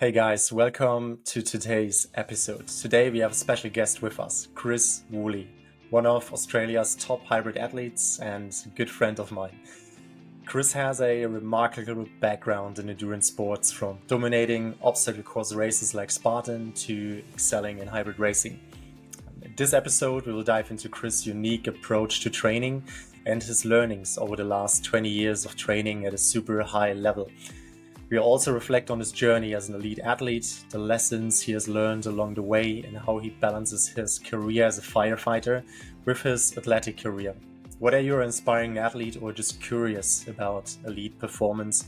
Hey guys, welcome to today's episode. Today we have a special guest with us, Chris Woolley, one of Australia's top hybrid athletes and a good friend of mine. Chris has a remarkable background in endurance sports, from dominating obstacle course races like Spartan to excelling in hybrid racing. In this episode, we will dive into Chris' unique approach to training and his learnings over the last 20 years of training at a super high level. We also reflect on his journey as an elite athlete, the lessons he has learned along the way, and how he balances his career as a firefighter with his athletic career. Whether you're an inspiring athlete or just curious about elite performance,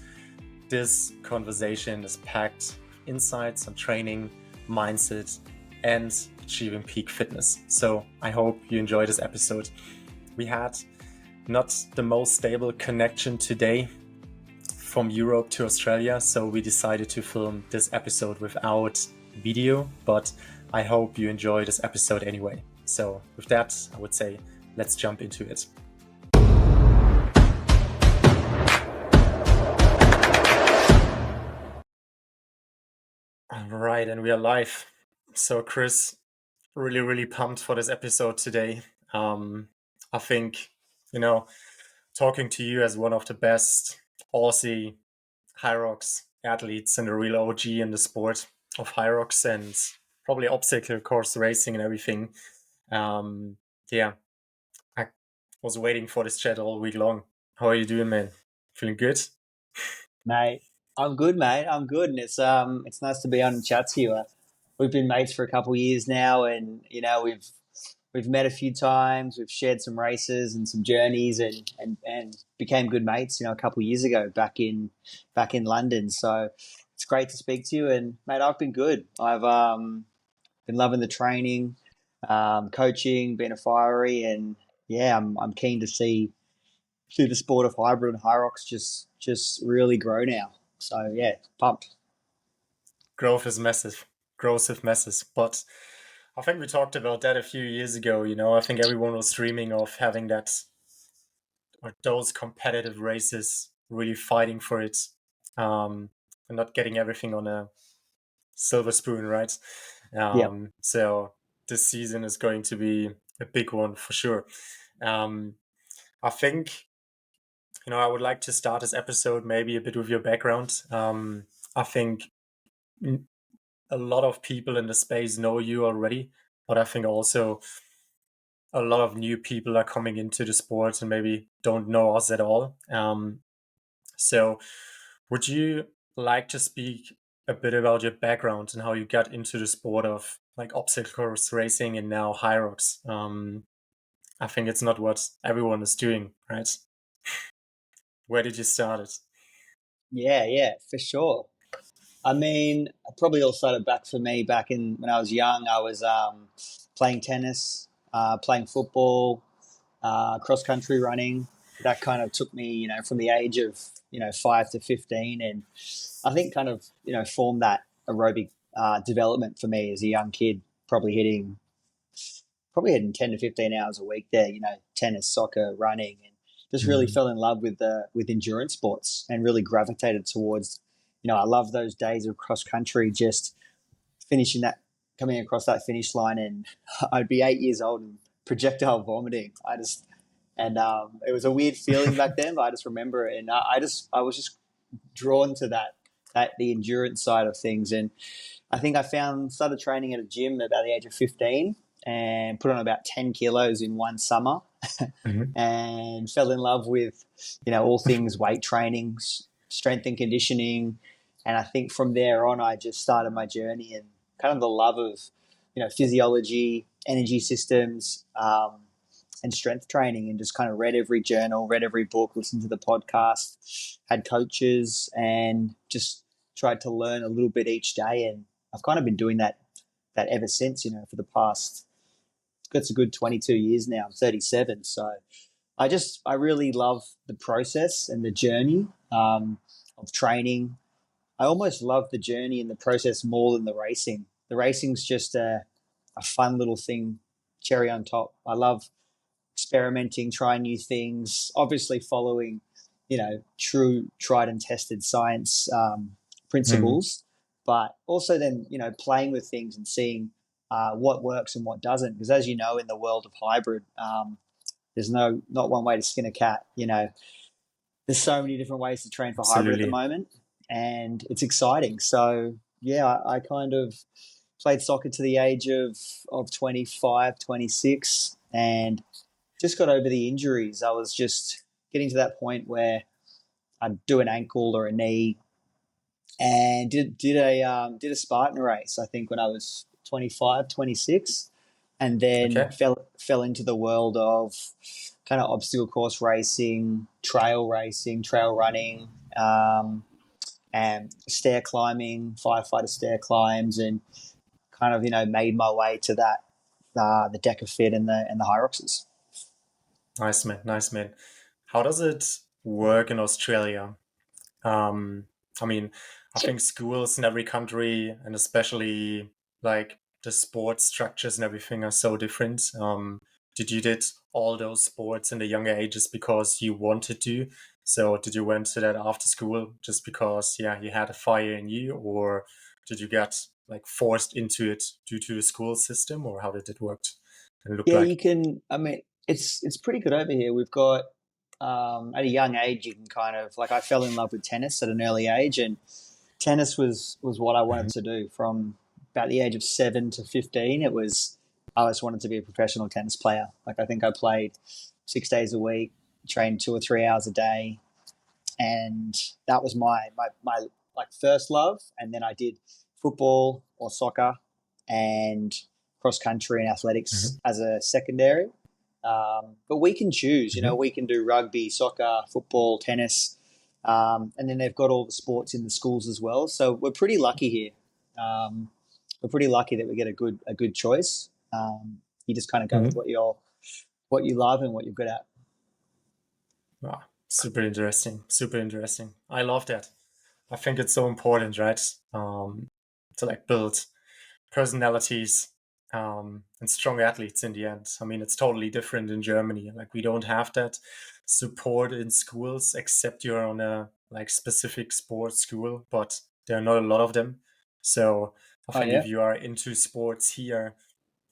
this conversation is packed with insights on training, mindset, and achieving peak fitness. So I hope you enjoy this episode. We had not the most stable connection today from Europe to Australia, so we decided to film this episode without video, but I hope you enjoy this episode anyway. So with that, I would say let's jump into it. All right, and we are live. So Chris, really pumped for this episode today. I think, talking to you as one of the best Aussie Hyrox athletes and a real OG in the sport of Hyrox and probably obstacle course racing and everything. I was waiting for this chat all week long. How are you doing, man? Feeling good? Mate, I'm good, mate. I'm good, and it's nice to be on and chat to you. We've been mates for a couple of years now, and we've met a few times. We've shared some races and some journeys, and became good mates. A couple of years ago back in London. So it's great to speak to you. And mate, I've been good. I've been loving the training, coaching, being a fiery, and yeah, I'm keen to see the sport of hybrid and Hyrox just really grow now. So yeah, pumped. Growth is massive. But I think we talked about that a few years ago. I think everyone was dreaming of having that or those competitive races, really fighting for it, and not getting everything on a silver spoon, right? Yeah, So this season is going to be a big one for sure. I think, I would like to start this episode maybe a bit with your background. I think a lot of people in the space know you already, but I think also a lot of new people are coming into the sport and maybe don't know us at all. So would you like to speak a bit about your background and how you got into the sport of like obstacle course racing and now Hyrox? I think it's not what everyone is doing, right? Where did you start it? yeah, for sure. I mean, probably all started back for me back in when I was young. I was playing tennis, playing football, cross country running. That kind of took me, from the age of 5 to 15, and I think kind of formed that aerobic development for me as a young kid. Probably hitting 10 to 15 hours a week there. Tennis, soccer, running, and just really Mhm. fell in love with endurance sports and really gravitated towards. I love those days of cross country, just finishing that, coming across that finish line, and I'd be 8 years old and projectile vomiting. It was a weird feeling back then, but I just remember it, and I was just drawn to that the endurance side of things, and I think I started training at a gym at about the age of 15 and put on about 10 kilos in one summer Mhm. and fell in love with, all things weight training, strength and conditioning. And I think from there on, I just started my journey and kind of the love of, physiology, energy systems, and strength training, and just kind of read every journal, read every book, listened to the podcast, had coaches, and just tried to learn a little bit each day. And I've kind of been doing that ever since, for the past, it's a good 22 years now. I'm 37. So I really love the process and the journey of training. I almost love the journey and the process more than the racing. The racing's just a fun little thing, cherry on top. I love experimenting, trying new things, obviously following, true tried and tested science Mhm. principles. but also then, playing with things and seeing what works and what doesn't. Because as you know, in the world of hybrid, there's not one way to skin a cat. There's so many different ways to train for hybrid at the Absolutely. moment, and it's exciting. So yeah, I kind of played soccer to the age of 25, 26, and just got over the injuries. I was just getting to that point where I'd do an ankle or a knee, and did a Spartan race. I think when I was 25, 26, and then Okay. fell into the world of kind of obstacle course racing, trail running, and stair climbing, firefighter stair climbs, and kind of made my way to that the Deca Fit and the Hyroxes. Nice man. Nice man. How does it work in Australia? Um, I mean, I think schools in every country, and especially like the sports structures and everything, are so different. Did all those sports in the younger ages because you wanted to? So did you went to that after school just because, yeah, you had a fire in you, or did you get like forced into it due to the school system, or how did it work and look Yeah, you like? can. I mean, it's pretty good over here. We've got at a young age, you can kind of like I fell in love with tennis at an early age, and tennis was what I wanted Mhm. to do from about the age of 7 to 15. It was I just wanted to be a professional tennis player. Like I think I played 6 days a week, trained 2 or 3 hours a day, and that was my like first love. And then I did football or soccer and cross country and athletics Mhm. as a secondary. But we can choose. Mhm. We can do rugby, soccer, football, tennis, and then they've got all the sports in the schools as well. So we're pretty lucky here. We're pretty lucky that we get a good choice. You just kind of go with Mhm. what you love and what you're good at. Wow, super interesting. Super interesting. I love that. I think it's so important, right? To like build personalities and strong athletes in the end. I mean, it's totally different in Germany. Like we don't have that support in schools except you're on a like specific sports school, but there are not a lot of them. So I Oh think if yeah. you are into sports here,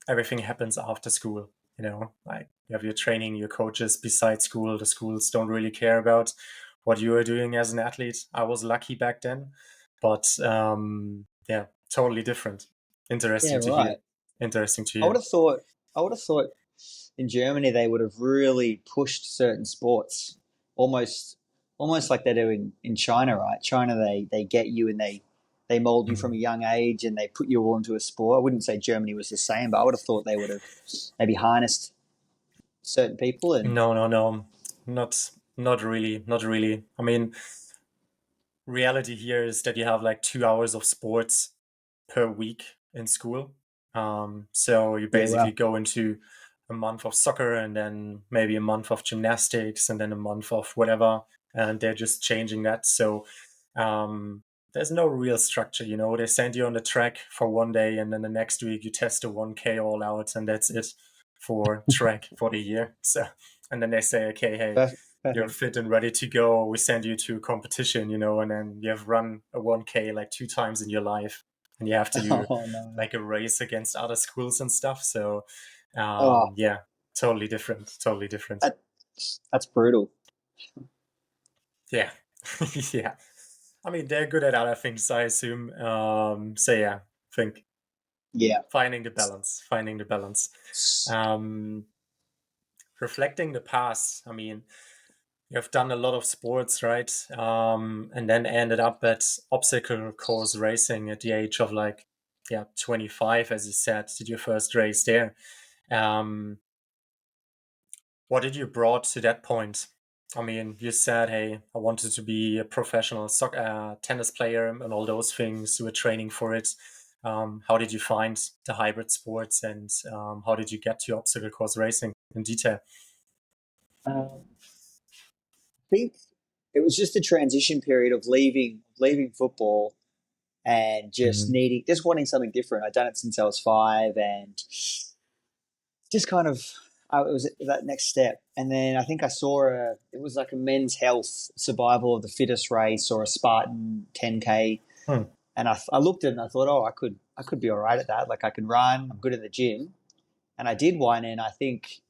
everything happens after school. Like you have your training, your coaches besides school. The schools don't really care about what you are doing as an athlete. I was lucky back then, but yeah, totally different. Yeah, Interesting to right. hear. Interesting to I would hear. have thought. I would have thought in Germany they would have really pushed certain sports, almost, almost like they do in China, right? China, they get you and they mold you from a Mhm. young age and they put you all into a sport. I wouldn't say Germany was the same, but I would have thought they would have maybe harnessed certain people and No, no, no, not really, not really. I mean, reality here is that you have like 2 hours of sports per week in school. So you yeah, basically well, go into a month of soccer and then maybe a month of gymnastics and then a month of whatever, and they're just changing that. So um, there's no real structure. They send you on the track for one day and then the next week you test a 1K all out and that's it for track for the year. So and then they say, okay, hey, you're perfect. fit and ready to go. We send you to a competition, and then you have run a 1K like 2 times in your life, and you have to do Oh no. like a race against other schools and stuff. So, Oh, yeah, totally different. Totally different. that, that's brutal. Yeah, yeah. I mean, they're good at other things, I assume. So yeah, I think Yeah. finding the balance, finding the balance. Um, Reflecting the past. I mean, you've done a lot of sports, right? And then ended up at obstacle course racing at the age of like, yeah, 25, as you said, did your first race there. Um, what did you brought to that point? I mean, you said, hey, I wanted to be a professional tennis player and all those things. You were training for it. How did you find the hybrid sports and how did you get to obstacle course racing in detail? Um, I think it was just a transition period of leaving football and Mhm. just wanting something different. I'd done it since I was five, and just kind of it was that next step. And then I think I saw it was like a men's health survival of the fittest race or a Spartan 10K, Hmm. And I looked at it and I thought, oh, I could be all right at that. Like I can run, I'm good in the gym, and I did one, and I think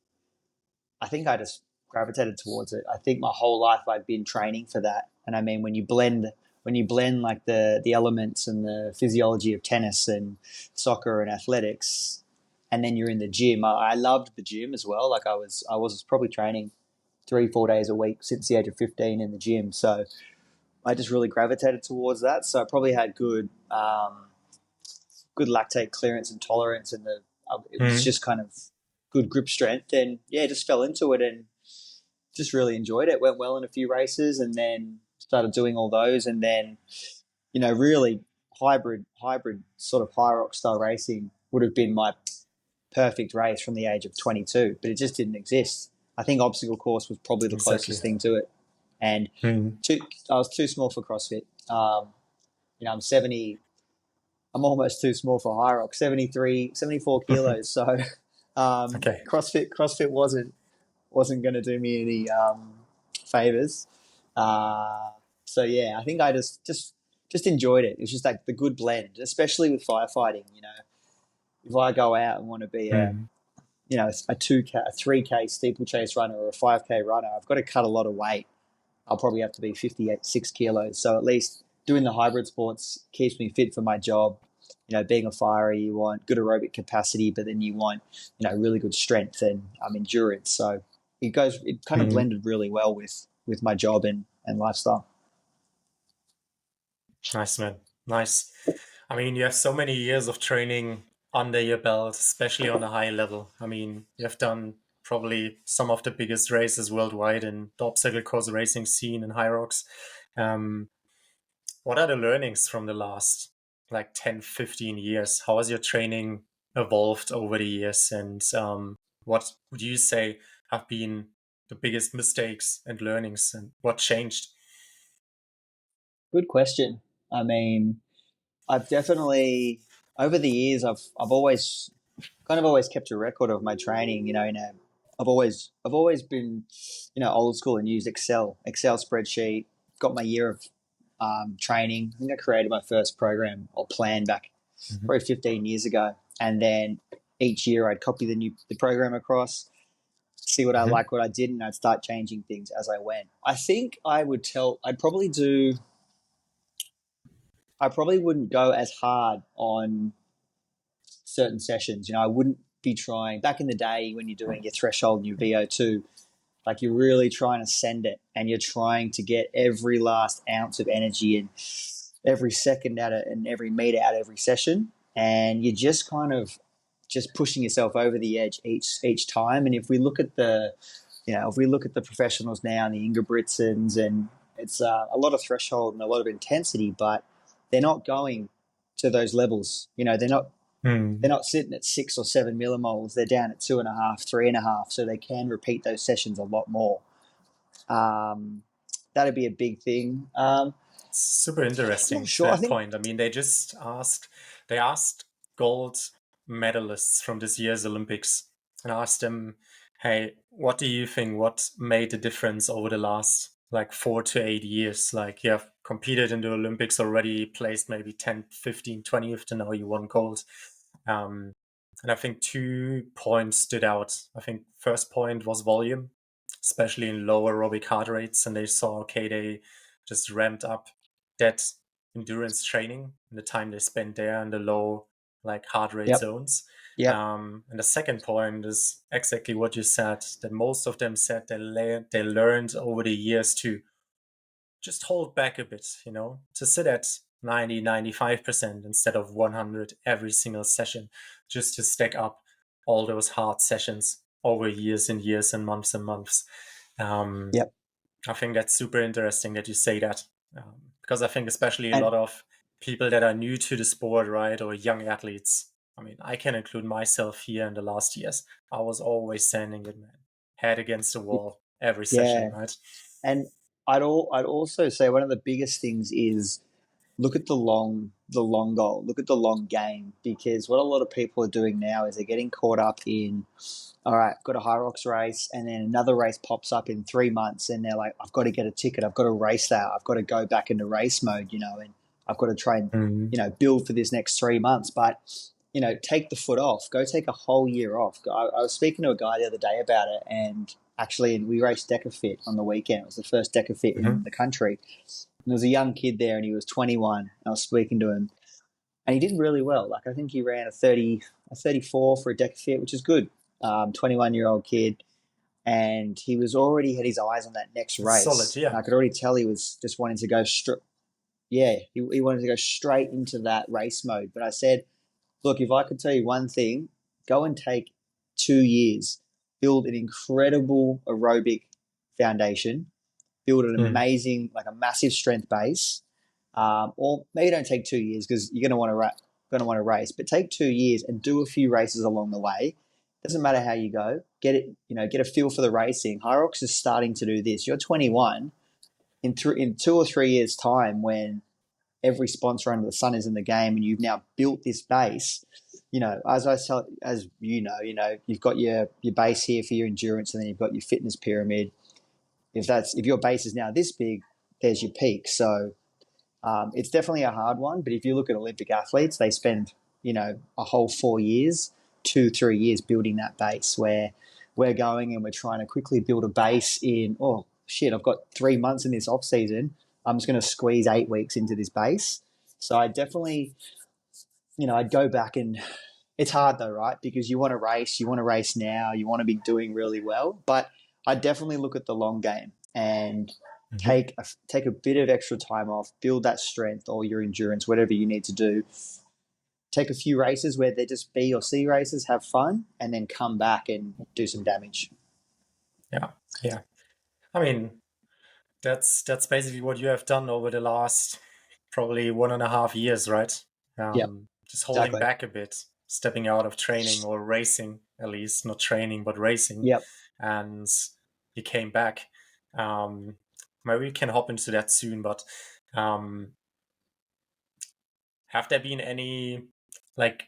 I just gravitated towards it. I think my whole life I'd been training for that. And I mean, when you blend like the elements and the physiology of tennis and soccer and athletics, and then you're in the gym. I loved the gym as well. Like I was probably training 3 4 days a week since the age of 15 in the gym. So I just really gravitated towards that. So I probably had good lactate clearance and tolerance, and it was Mm. just kind of good grip strength. And yeah, just fell into it and just really enjoyed it. Went well in a few races, and then started doing all those, and then really hybrid sort of Hyrox style racing would have been my perfect race from the age of 22, but it just didn't exist. I think obstacle course was probably the Exactly. closest thing to it, and Mm. I was too small for CrossFit. I'm 70. I'm almost too small for Hyrox, 74 kilos. So Okay. CrossFit wasn't going to do me any favors. Uh, so yeah, I think I just enjoyed it. It was just like the good blend, especially with firefighting. If I go out and want to be Mm. a 2K, a 3K steeplechase runner or a 5K runner, I've got to cut a lot of weight. I'll probably have to be 6 kilos. So at least doing the hybrid sports keeps me fit for my job. Being a firer, you want good aerobic capacity, but then you want, really good strength and endurance. So it kind of Mm. blended really well with my job and lifestyle. Nice, man. Nice. I mean, you have so many years of training under your belt, especially on a high level. I mean, you have done probably some of the biggest races worldwide in the obstacle course racing scene in Hyrox. Um, what are the learnings from the last like 10, 15 years? How has your training evolved over the years? And what would you say have been the biggest mistakes and learnings, and what changed? Good question. I mean, I've definitely over the years I've always kept a record of my training. I've always been old school and used Excel spreadsheet. Got my year of training. I think I created my first program or plan back Mhm. probably 15 years ago, and then each year I'd copy the program across, see what I Mhm. like, what I didn't, and I'd start changing things as I went. I think I probably wouldn't go as hard on certain sessions. I wouldn't be trying back in the day when you're doing your threshold and your VO2, like you're really trying to send it and you're trying to get every last ounce of energy and every second out of and every meter out of every session. And you're just kind of just pushing yourself over the edge each time. And if we look at the professionals now and the Ingebrigtsens, and it's a lot of threshold and a lot of intensity, but they're not going to those levels. They're Mm. not sitting at 6 or 7 millimoles. They're down at 2.5, 3.5. So they can repeat those sessions a lot more. Um, that'd be a big thing. Super I'm not interesting to sure. I that think point. I mean, they asked gold medalists from this year's Olympics and asked them, hey, what do you think? What made the difference over the last like 4 to 8 years? Like you have competed in the Olympics already, placed maybe 10, 15, 20th, and now you won gold. Um, and I think 2 points stood out. I think first point was volume, especially in low aerobic heart rates. And they saw, okay, they just ramped up that endurance training and the time they spend there in the low like heart rate yep, zones. yep, And the second point is exactly what you said, that most of them said they learned over the years to just hold back a bit, to sit at 90, 95% instead of 100 every single session, just to stack up all those hard sessions over years and years and months and months. Um, yep. I think that's super interesting that you say that, because I think especially a And lot of people that are new to the sport, right, or young athletes. I mean, I can include myself here in the last years. I was always standing it, man, head against the wall every session, yeah, right? and I'd also say one of the biggest things is look at the long goal, look at the long game, because what a lot of people are doing now is they're getting caught up in, all right, got a Hyrox race, and then another race pops up in 3 months, and they're like, I've got to get a ticket, I've got to race that, I've got to go back into race mode, and I've got to try and, Mm-hmm. build for this next 3 months. But, take the foot off, go take a whole year off. I was speaking to a guy the other day about it, and actually we raced Decafit on the weekend. It was the first Decafit in the country. And there was a young kid there, and he was 21. And I was speaking to him, and he did really well. Like, I think he ran a 34 for a Decafit, which is good. 21-year-old kid, and he was already had his eyes on that next It's solid, race. yeah. And I could already tell he was just wanting to go straight. Yeah, he wanted to go straight into that race mode. But I said, look, if I could tell you one thing, go and take 2 years, build an incredible aerobic foundation, build an Mm. amazing, like a massive strength base. Or maybe don't take 2 years because you're going to want to race, but take 2 years and do a few races along the way. Doesn't matter how you go. Get it, get a feel for the racing. Hyrox is starting to do this. You're 21. In 2 or 3 years' time, when every sponsor under the sun is in the game, and you've now built this base. As you've got your base here for your endurance, and then you've got your fitness pyramid. If your base is now this big, there's your peak. So it's definitely a hard one. But if you look at Olympic athletes, they spend a whole 4 years, 2-3 years building that base. Where we're going and we're trying to quickly build a base in, oh shit, I've got 3 months in this off season. I'm just going to squeeze 8 weeks into this base. So I definitely, I'd go back, and it's hard though, right? Because you want to race now, you want to be doing really well. But I definitely look at the long game and Mm-hmm. take a bit of extra time off, build that strength or your endurance, whatever you need to do. Take a few races where they're just B or C races, have fun, and then come back and do some damage. Yeah, yeah. I mean, that's basically what you have done over the last probably 1.5 years, right? Yep, Just holding exactly. back a bit, stepping out of training or racing, at least not training but racing, Yep. and you came back. Um, Maybe we can hop into that soon, but um, have there been any like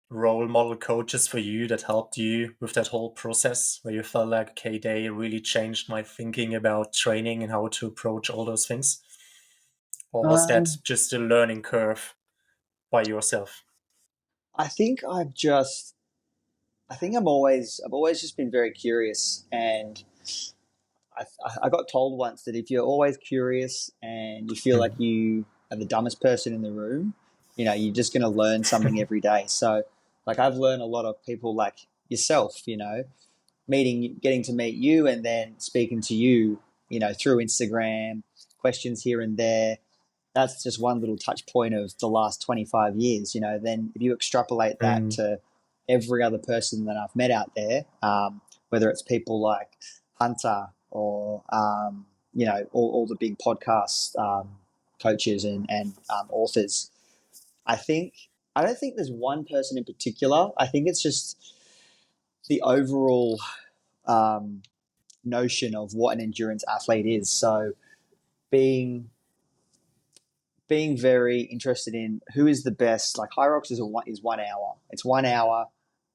role model coaches for you that helped you with that whole process where you felt like, okay, they really changed my thinking about training and how to approach all those things? Or was that Um, just a learning curve by yourself? I think I've always just been very curious, and I got told once that if you're always curious and you feel like Mm. you are the dumbest person in the room, you're just going to learn something every day. So, like, I've learned a lot of people like yourself, getting to meet you and then speaking to you, through Instagram, questions here and there. That's just one little touch point of the last 25 years. Then if you extrapolate that Mm. to every other person that I've met out there, whether it's people like Hunter or, all the big podcast coaches and authors, I don't think there's one person in particular. I think it's just the overall notion of what an endurance athlete is. So being being very interested in who is the best. Like, Hyrox is 1 hour. It's 1 hour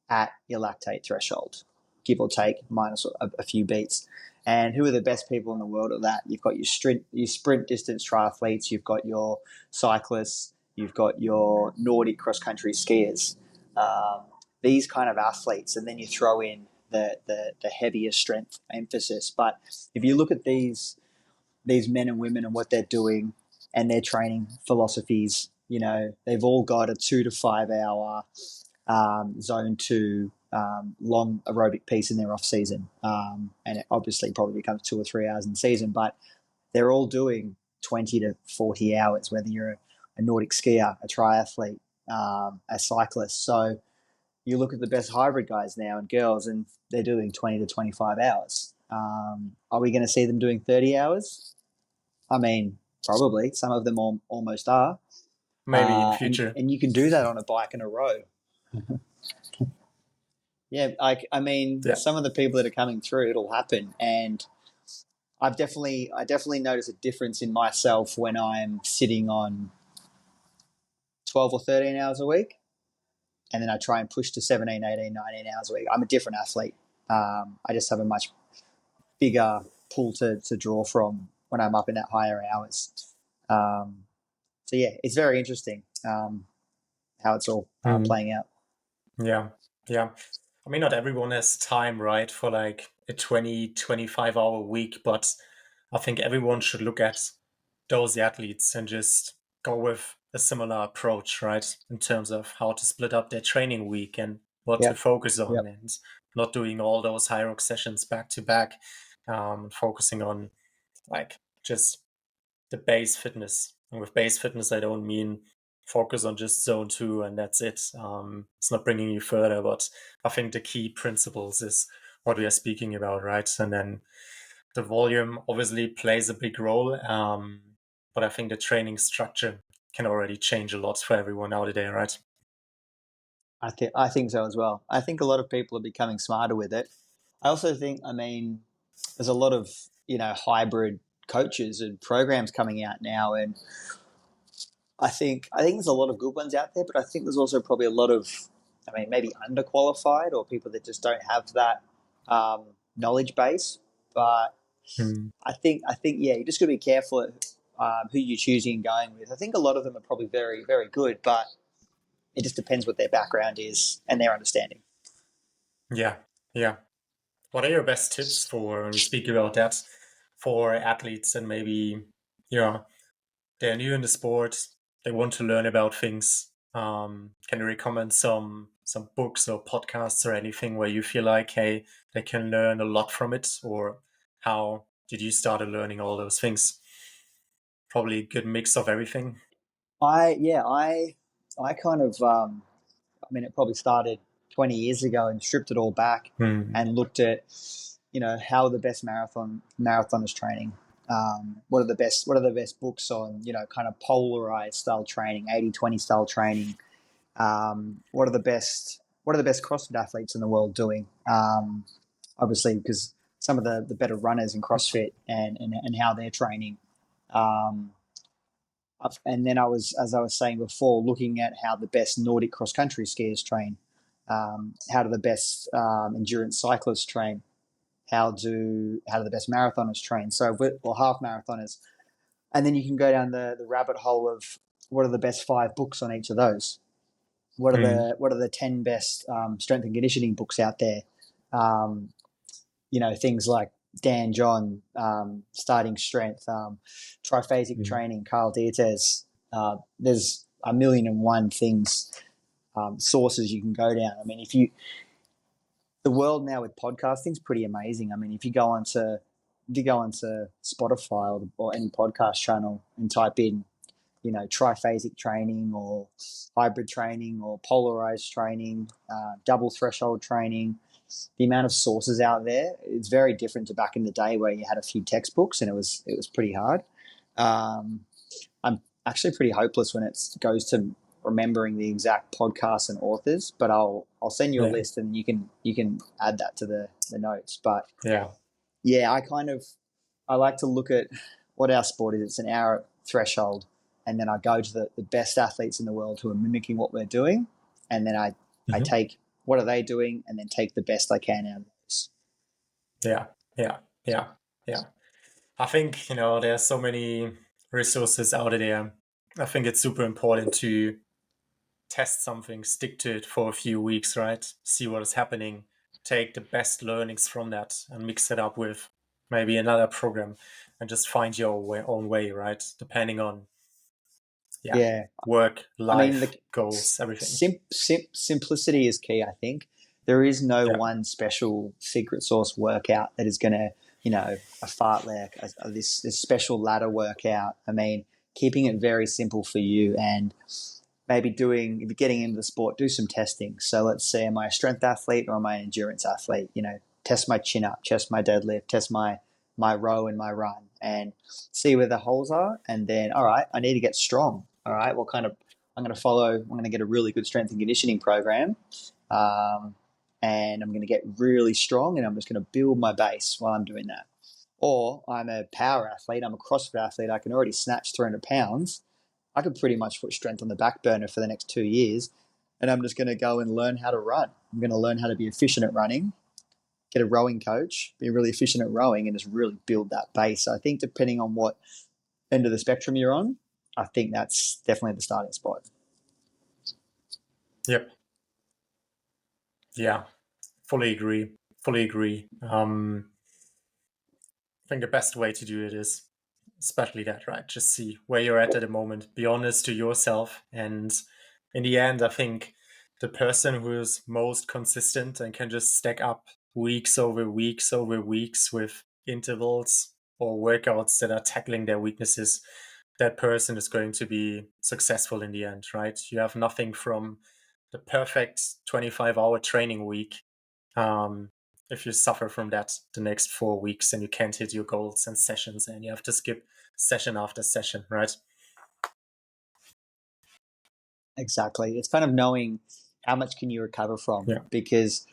at your lactate threshold, give or take, minus a few beats. And who are the best people in the world at that? You've got your sprint distance triathletes, you've got your cyclists, you've got your Nordic cross country skiers. Um, these kind of athletes, and then you throw in the heavier strength emphasis. But if you look at these men and women and what they're doing and their training philosophies, they've all got a 2 to 5 hour zone two long aerobic piece in their off season, and it obviously probably becomes 2 or 3 hours in season. But they're all doing 20 to 40 hours, whether you're a Nordic skier, a triathlete, a cyclist. So you look at the best hybrid guys now and girls, and they're doing 20 to 25 hours. Are we going to see them doing 30 hours? I mean, probably. Some of them almost are. Maybe in the And future. and you can do that on a bike and a row. Yeah, I mean, Yeah. some of the people that are coming through, it'll happen. And I definitely notice a difference in myself when I'm sitting on 12 or 13 hours a week, and then I try and push to 17, 18, 19 hours a week. I'm a different athlete. I just have a much bigger pool to draw from when I'm up in that higher hours. Um, yeah, it's very interesting how it's all Mm. playing out. Yeah. Yeah. I mean, not everyone has time, right, for like a 25 hour week, but I think everyone should look at those athletes and just go with a similar approach, right, in terms of how to split up their training week and what to Yep. focus on, Yep. and not doing all those Hyrox sessions back to back, focusing on like just the base fitness. And with base fitness, I don't mean focus on just zone two and that's it. It's not bringing you further, but I think the key principles is what we are speaking about, right? And then the volume obviously plays a big role, but I think the training structure can already change a lot for everyone out there, right? I think so as well. I think a lot of people are becoming smarter with it. I also think, I mean, there's a lot of hybrid coaches and programs coming out now, and I think there's a lot of good ones out there, but I think there's also probably a lot of, I mean, maybe underqualified or people that just don't have that knowledge base. But Mm. I think yeah, you just got to be careful at who you're choosing and going with. I think a lot of them are probably very very good, but it just depends what their background is and their understanding. Yeah, yeah. What are your best tips for when we speak about that for athletes and maybe, you know, they're new in the sport, they want to learn about things. Can you recommend some books or podcasts or anything where you feel like, hey, they can learn a lot from it? Or how did you start learning all those things? Probably a good mix of everything. I kind of I mean, it probably started 20 years ago and stripped it all back Hmm. and looked at, how are the best marathoners training. What are the best books on, kind of polarized style training, 80-20 style training. What are the best CrossFit athletes in the world doing? Obviously, because some of the better runners in CrossFit and how they're training. Um, and then as I was saying before, looking at how the best Nordic cross country skiers train, how do the best endurance cyclists train, how do the best marathoners train? So, or half marathoners, and then you can go down the rabbit hole of what are the best 5 books on each of those. Hmm. What are the 10 best strength and conditioning books out there? Um, things like Dan John, starting strength, triphasic Hmm. training, Carl Dietz. There's a million and one things, sources you can go down. I mean, the world now with podcasting is pretty amazing. I mean, if you go onto Spotify or any podcast channel and type in, triphasic training or hybrid training or polarized training, double threshold training, the amount of sources out there, it's very different to back in the day where you had a few textbooks and it was pretty hard. Um, I'm actually pretty hopeless when it goes to remembering the exact podcasts and authors, but I'll send you a Yeah. list and you can add that to the notes. But Yeah. yeah, I like to look at what our sport is. It's an hour threshold, and then I go to the best athletes in the world who are mimicking what we're doing, and then I Hmm. take what are they doing, and then take the best I can out of this. Yeah. Yeah. Yeah. Yeah. I think, there's so many resources out there. I think it's super important to test something, stick to it for a few weeks, right? See what is happening, take the best learnings from that and mix it up with maybe another program and just find your own way, right? Depending on, yeah, Yeah, work, I mean, life, goals, everything. simplicity is key. I think there is no Yeah. one special secret sauce workout that is going to, a fartlek, this special ladder workout. I mean, keeping it very simple for you, and maybe if you're getting into the sport, do some testing. So let's say, am I a strength athlete or am I an endurance athlete? Test my chin up, test my deadlift, test my row and my run, and see where the holes are. And then, all right, I need to get strong. All right, what kind of I'm going to follow. I'm going to get a really good strength and conditioning program, um, and I'm going to get really strong, and I'm just going to build my base while I'm doing that. Or I'm a power athlete. I'm a CrossFit athlete. I can already snatch 300 pounds. I could pretty much put strength on the back burner for the next 2 years, and I'm just going to go and learn how to run. I'm going to learn how to be efficient at running, get a rowing coach, be really efficient at rowing, and just really build that base. So I think depending on what end of the spectrum you're on, I think that's definitely the starting spot. Yep. Yeah. Fully agree. Fully agree. I think the best way to do it is especially that, right? Just see where you're at the moment, be honest to yourself. And in the end, I think the person who is most consistent and can just stack up weeks over weeks over weeks with intervals or workouts that are tackling their weaknesses, that person is going to be successful in the end, right? You have nothing from the perfect 25-hour training week um, if you suffer from that the next 4 weeks and you can't hit your goals and sessions and you have to skip session after session, right? Exactly. It's kind of knowing how much can you recover from, Yeah. because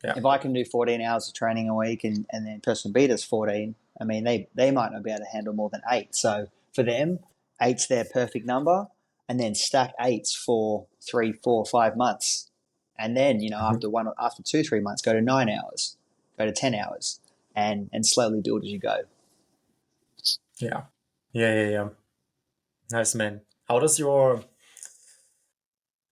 Yeah. if I can do 14 hours of training a week and then person B does 14, I mean, they might not be able to handle more than 8. So for them, 8's their perfect number, and then stack 8s for 3, 4, 5 months. And then, Mhm. after 2, 3 months, go to 9 hours, go to 10 hours, and slowly build as you go. Yeah. Yeah. Nice, man. How does your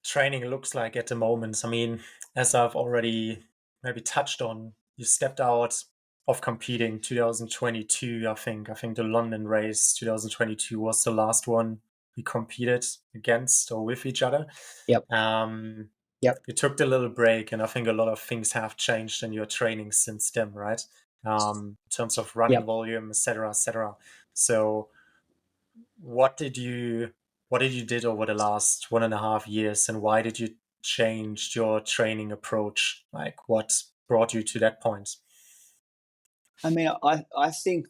training looks like at the moment? I mean, as I've already maybe touched on, you stepped out of competing 2022, I think. I think the London race 2022 was the last one we competed against or with each other. Yep. Um, Yep. you took the little break, and I think a lot of things have changed in your training since then, right? In terms of running Yep. volume, etc., etc. So, what did you did over the last 1.5 years, and why did you change your training approach? Like, what brought you to that point? I mean, I think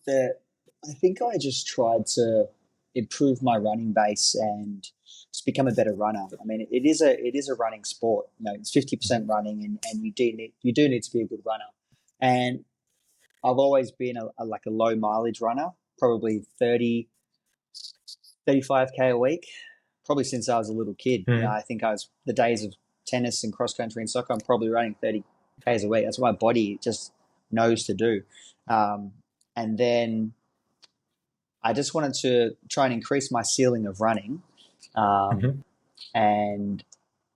I just tried to improve my running base and just become a better runner. I mean, it is a running sport. It's 50% running, and you do need to be a good runner. And I've always been like a low mileage runner, probably 35K a week, probably since I was a little kid. Mm-hmm. I think I was the days of tennis and cross country and soccer. I'm probably running 30Ks a week. That's what my body just knows to do. Um, and then I just wanted to try and increase my ceiling of running, um, Mm-hmm. and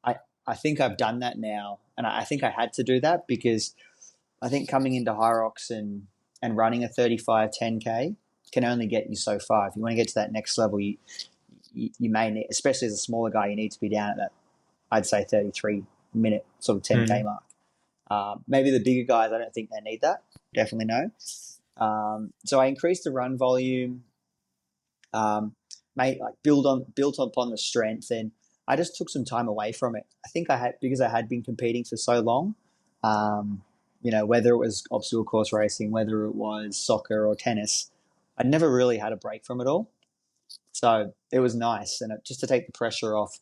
I I think I've done that now, and I think I had to do that because I think coming into Hyrox and running a 35 10K can only get you so far. If you want to get to that next level, you may need, especially as a smaller guy, you need to be down at that, I'd say, 33-minute sort of 10K Mm-hmm. mark. Maybe the bigger guys, I don't think they need that. Definitely no. So I increased the run volume, um, made like built upon the strength, and I just took some time away from it. I think I had, because I had been competing for so long. Um, whether it was obstacle course racing, whether it was soccer or tennis, I'd never really had a break from it all. So it was nice, and just to take the pressure off.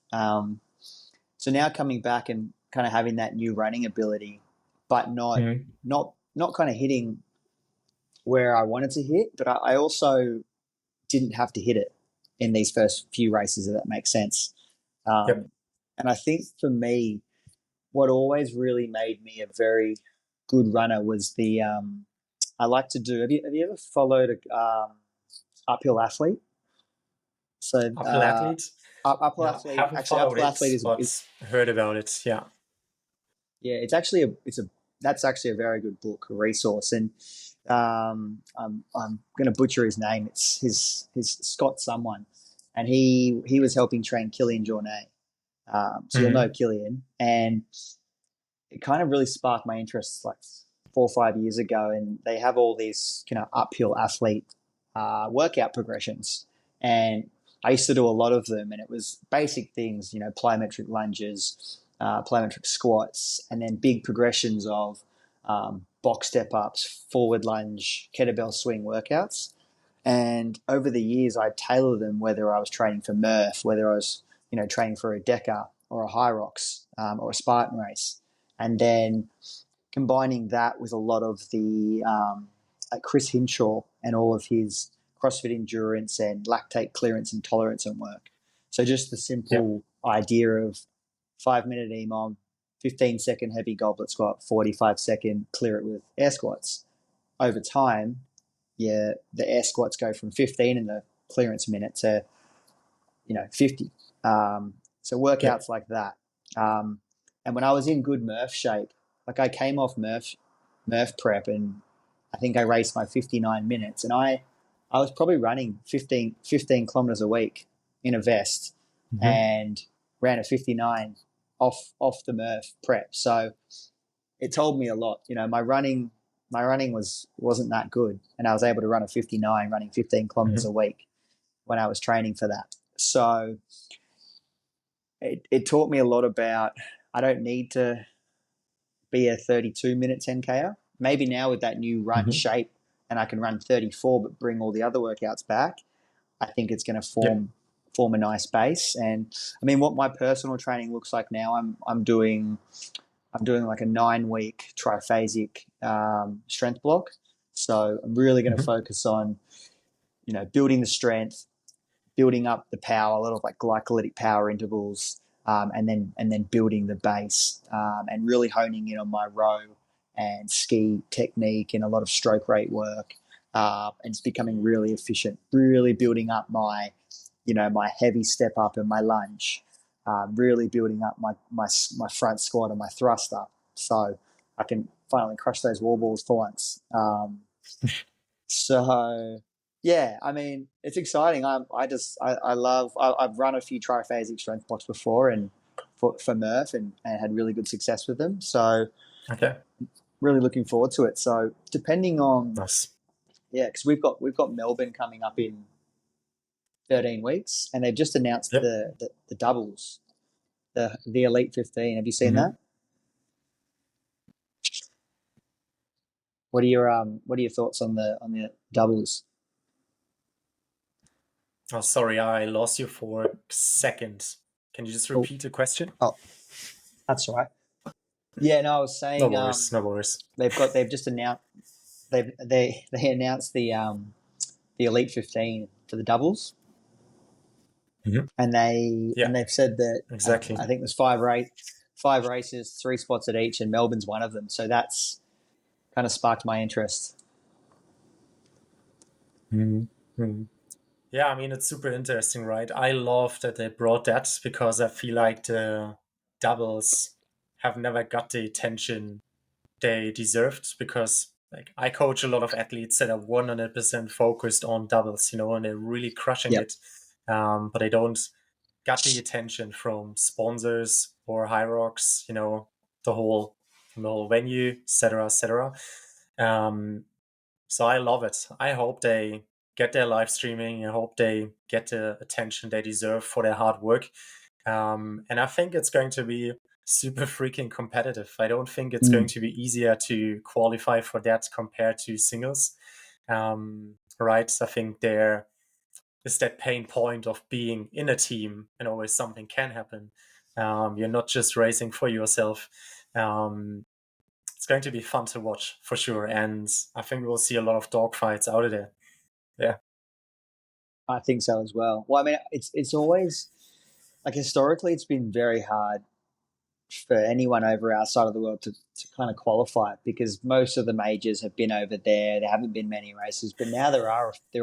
So now coming back and kind of having that new running ability, but Mm-hmm. not kind of hitting where I wanted to hit, but I also didn't have to hit it in these first few races, if that makes sense. Yep. Um, and I think for me, what always really made me a very good runner was I like to do. Have you ever followed a uphill athlete? So Uphill athlete? uphill No, athlete, haven't actually, followed uphill it, athlete is but heard about it. Yeah. yeah, it's actually a that's actually a very good book, a resource, and I'm going to butcher his name. It's his Scott someone, and he was helping train Killian Jornet. So you'll know Mm-hmm. Killian, and it kind of really sparked my interest like 4 or 5 years ago. And they have all these uphill athlete workout progressions, and I used to do a lot of them, and it was basic things, plyometric lunges, plyometric squats, and then big progressions of box step ups, forward lunge, kettlebell swing workouts. And over the years, I tailored them whether I was training for Murph, whether I was, training for a Deca or a Hyrox or a Spartan race. And then combining that with a lot of the like Chris Hinshaw and all of his CrossFit endurance and lactate clearance and tolerance and work. So just the Yep. simple idea of 5 minute EMOM, 15-second heavy goblet squat, 45-second clear it with air squats. Over time, yeah, the air squats go from 15 in the clearance minute to 50. So Yeah. workouts like that. And when I was in good Murph shape, like I came off Murph prep, and I think I raced my 59 minutes, and I was probably running 15 kilometers a week in a vest, Hmm. and ran a 59 off the Murph prep. So it told me a lot. My running wasn't that good, and I was able to run a 59 running 15 kilometers Hmm. a week when I was training for that. So it taught me a lot about I don't need to be a 32-minute 10K. Maybe now with that new run Hmm. shape and I can run 34 but bring all the other workouts back, I think it's going to Yeah. form a nice base. And I mean, what my personal training looks like now, I'm doing like a 9-week triphasic strength block. So I'm really going to Hmm. focus on building the strength, building up the power, a lot of like glycolytic power intervals, and then building the base, and really honing in on my row and ski technique and a lot of stroke rate work, and it's becoming really efficient. Really building up my heavy step up and my lunge, really building up my front squat and my thrust up, so I can finally crush those wall balls for once. So yeah, I mean, it's exciting. I love. I've run a few triphasic strength blocks before, and for Murph, and had really good success with them. So Okay. really looking forward to it. So depending on, Nice. yeah, because we've got Melbourne coming up in 13 weeks, and they've just announced Yep. the doubles, the Elite 15. Have you seen Hmm. that? What are your thoughts on the doubles? Oh, sorry, I lost you for a second. Can you just Oh, repeat the question? oh, that's all right. Yeah, no, I was No saying worries. No worries. they've just announced they announced the Elite 15 for the doubles, Hmm. and Yeah. they've said that Exactly. I think there's five races, 3 spots at each, and Melbourne's one of them. So that's kind of sparked my interest. Hmm. Yeah, I mean, it's super interesting, right? I love that they brought that because I feel like the doubles have never got the attention they deserved because like I coach a lot of athletes that are 100% focused on doubles, and they're really crushing Yep. it. But they don't get the attention from sponsors or Hyrox, the whole the whole venue, etc., etc. Um, so I love it. I hope they get their live streaming. I hope they get the attention they deserve for their hard work. And I think it's going to be super freaking competitive. I don't think it's going Mm. to be easier to qualify for that compared to singles. Right? I think there is that pain point of being in a team and always something can happen. You're not just racing for yourself. Um, it's going to be fun to watch for sure. And I think we'll see a lot of dogfights out of there. Yeah. I think so as well. Well, I mean, it's always like historically, it's been very hard for anyone over our side of the world to kind of qualify because most of the majors have been over there. There haven't been many races, but now there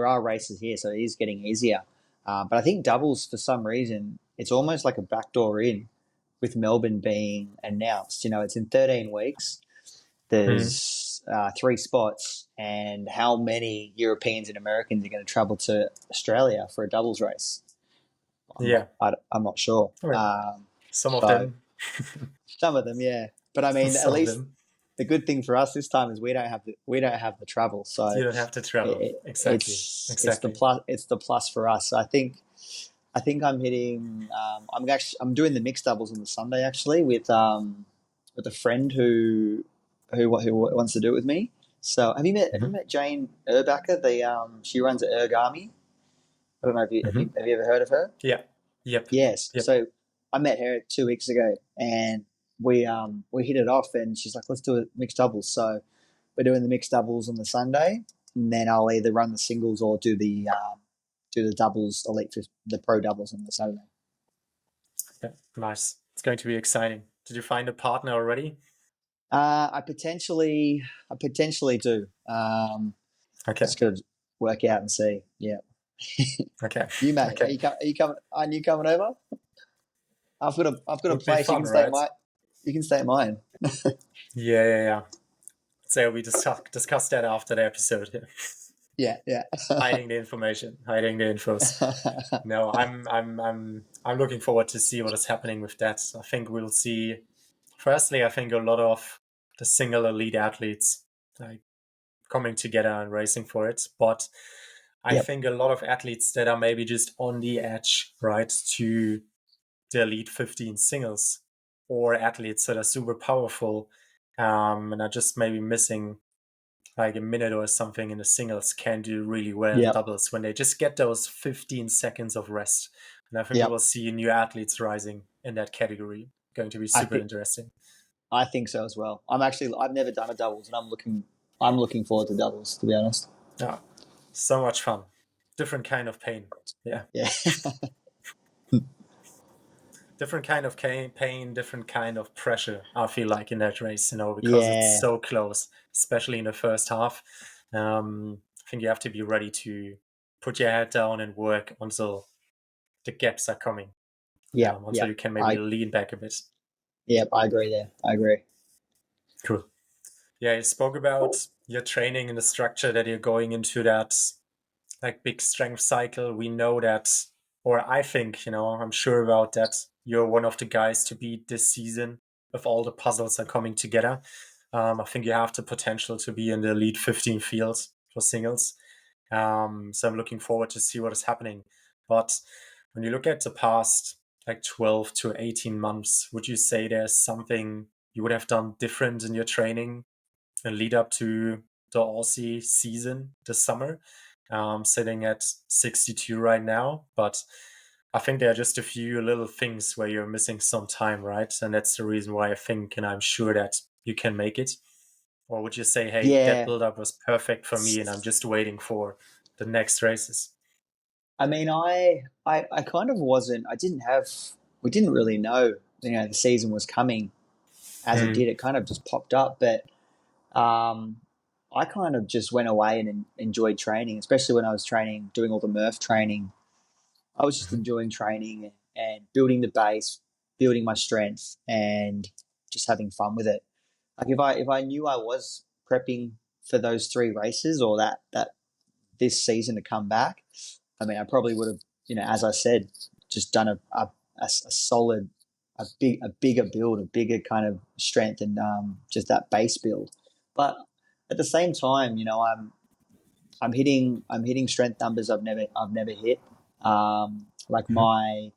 are races here, so it is getting easier. But I think doubles for some reason it's almost like a backdoor in with Melbourne being announced. It's in 13 weeks. Mhm. There's 3 spots, and how many Europeans and Americans are going to travel to Australia for a doubles race? I'm not. Yeah. I'm not sure. All right. Some of So them. some of them, yeah. But I mean, at Some of least them. the good thing for us this time is we don't have the travel, so You don't have to travel. Exactly. it's the Exactly. plus for us. So I think I'm hitting. I'm doing the mixed doubles on the Sunday actually with a friend who wants to do it with me. So have you Hmm. met Jane Erbacker? She runs at Ergami. I don't know if you have Hmm. you have you ever heard of her? Yeah. Yep. Yes. Yep. So I met her 2 weeks ago, and we hit it off. And she's like, "Let's do a mixed doubles." So we're doing the mixed doubles on the Sunday, and then I'll either run the singles or do the doubles, the pro doubles on the Saturday. Yeah. Nice. It's going to be exciting. Did you find a partner already? I potentially do. Okay. Just gotta work out and see. Yeah. Okay. You mate, Okay. are you coming? Aren't you coming over? I've got a Would be place. You fun, can stay at right? my. You can stay at mine. Yeah, yeah, yeah. So we discussed that after the episode here. Yeah, yeah. Hiding the information, hiding the infos. No, I'm looking forward to see what is happening with that. I think we'll see. Firstly, I think a lot of the single elite athletes like coming together and racing for it, but I Yep. think a lot of athletes that are maybe just on the edge, right, to the elite 15 singles, or athletes that are super powerful, and are just maybe missing like a minute or something in the singles, can do really well in Yep. doubles when they just get those 15 seconds of rest. And I think we Yep. will see new athletes rising in that category. Going to be I super think interesting. I think so as well. I've never done a doubles, and I'm looking forward to doubles, to be honest. Yeah, so much fun. Different kind of pain. Yeah. Yeah. Different kind of pain, different kind of pressure, I feel like, in that race, because it's Yeah. so close, especially in the first half. I think you have to be ready to put your head down and work until the gaps are coming, Yep. until Yep. you can maybe lean back a bit. Yep. I agree there. I agree. Cool. Yeah, you spoke about your training and the structure that you're going into that like big strength cycle. We know that, or I think, I'm sure about that. You're one of the guys to beat this season if all the puzzles are coming together. I think you have the potential to be in the elite 15 field for singles. So I'm looking forward to see what is happening. But when you look at the past like 12 to 18 months, would you say there's something you would have done different in your training and lead up to the Aussie season this summer? Sitting at 62 right now, but I think there are just a few little things where you're missing some time, right? And that's the reason why I think and I'm sure that you can make it. Or would you say, hey, that Yeah. build up was perfect for me and I'm just waiting for the next races? I mean, I kind of wasn't. I didn't have. We didn't really know. The season was coming as it Mm. did. It kind of just popped up, but um, I kind of just went away and enjoyed training, especially when I was training, doing all the Murph training. I was just Mhm. enjoying training and building the base, building my strength, and just having fun with it. Like if I knew I was prepping for those three races or that this season to come back, I mean, I probably would have, as I said, just done a solid, a bigger build, a bigger kind of strength, and just that base build. But at the same time, I'm hitting strength numbers I've never hit. Like Mhm.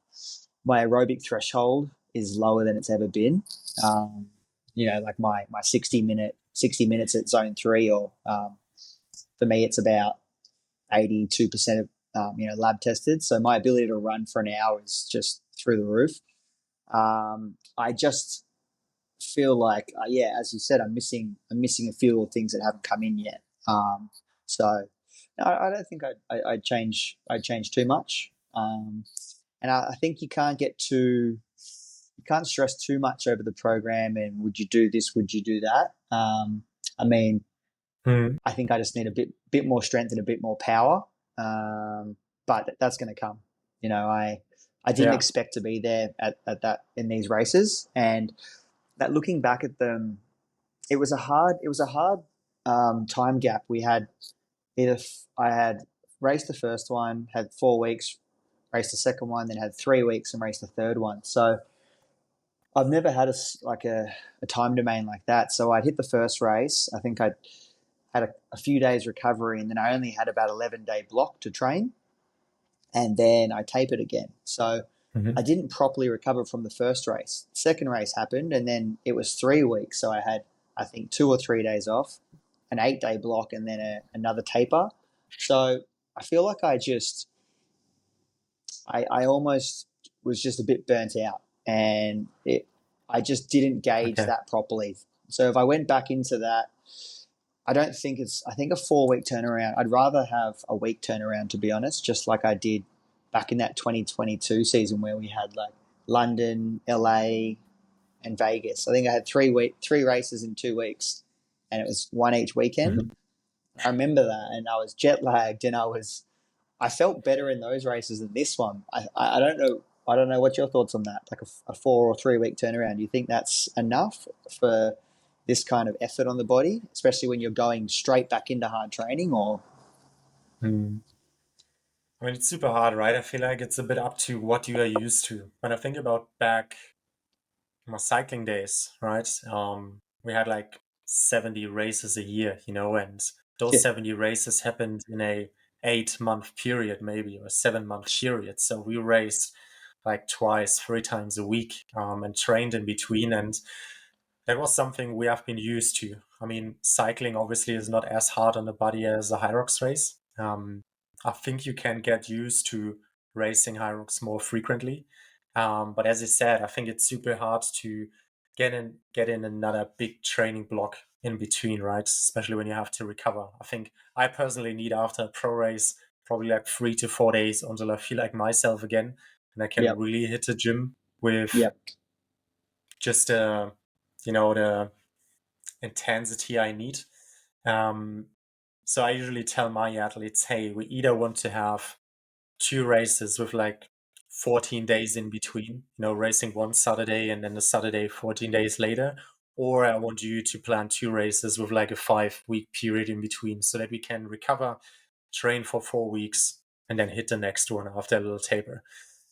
my aerobic threshold is lower than it's ever been. Like my 60 minutes at zone three, or for me, it's about 82% of lab tested. So my ability to run for an hour is just through the roof. I just feel like, yeah, as you said, I'm missing a few of things that haven't come in yet. So I don't think I'd change too much. And I think you can't stress too much over the program. And would you do this? Would you do that? I mean, Mm. I think I just need a bit more strength and a bit more power. But that's going to come. I didn't Yeah. expect to be there at that in these races, and that looking back at them, it was a hard time gap. We had I had raced the first one, had 4 weeks, raced the second one, then had 3 weeks and raced the third one. So I've never had a time domain like that. So I'd hit the first race. I think I'd had a few days recovery, and then I only had about 11-day block to train, and then I tapered again. So Mhm. I didn't properly recover from the first race. Second race happened, and then it was 3 weeks. So I had, I think, 2 or 3 days off, an 8-day block, and then another taper. So I feel like I almost was just a bit burnt out, and I just didn't gauge Okay. that properly. So if I went back into that, I think a 4 week turnaround. I'd rather have a week turnaround, to be honest, just like I did back in that 2022 season where we had like London, LA, and Vegas. I think I had three races in 2 weeks, and it was one each weekend. Mhm. I remember that, and I was jet lagged, and I felt better in those races than this one. I don't know. I don't know what your thoughts on that. Like a 4 or 3 week turnaround. Do you think that's enough for this kind of effort on the body, especially when you're going straight back into hard training? Or Hmm. I mean, it's super hard, right? I feel like it's a bit up to what you are used to. When I think about back my cycling days, right? We had like 70 races a year, and those yeah, 70 races happened in a 8-month period, maybe, or 7-month period. So we raced like twice, 3 times a week, and trained in between. And that was something we have been used to. I mean, cycling obviously is not as hard on the body as a Hyrox race. I think you can get used to racing Hyrox more frequently. But as I said, I think it's super hard to get in another big training block in between, right? Especially when you have to recover. I think I personally need after a pro race probably like 3 to 4 days until I feel like myself again, and I can yep, really hit the gym with yep, just the intensity I need. Um, so I usually tell my athletes, hey, we either want to have 2 races with like 14 days in between, racing one Saturday and then the Saturday 14 days later, or I want you to plan 2 races with like a 5-week period in between so that we can recover, train for 4 weeks, and then hit the next one after a little taper.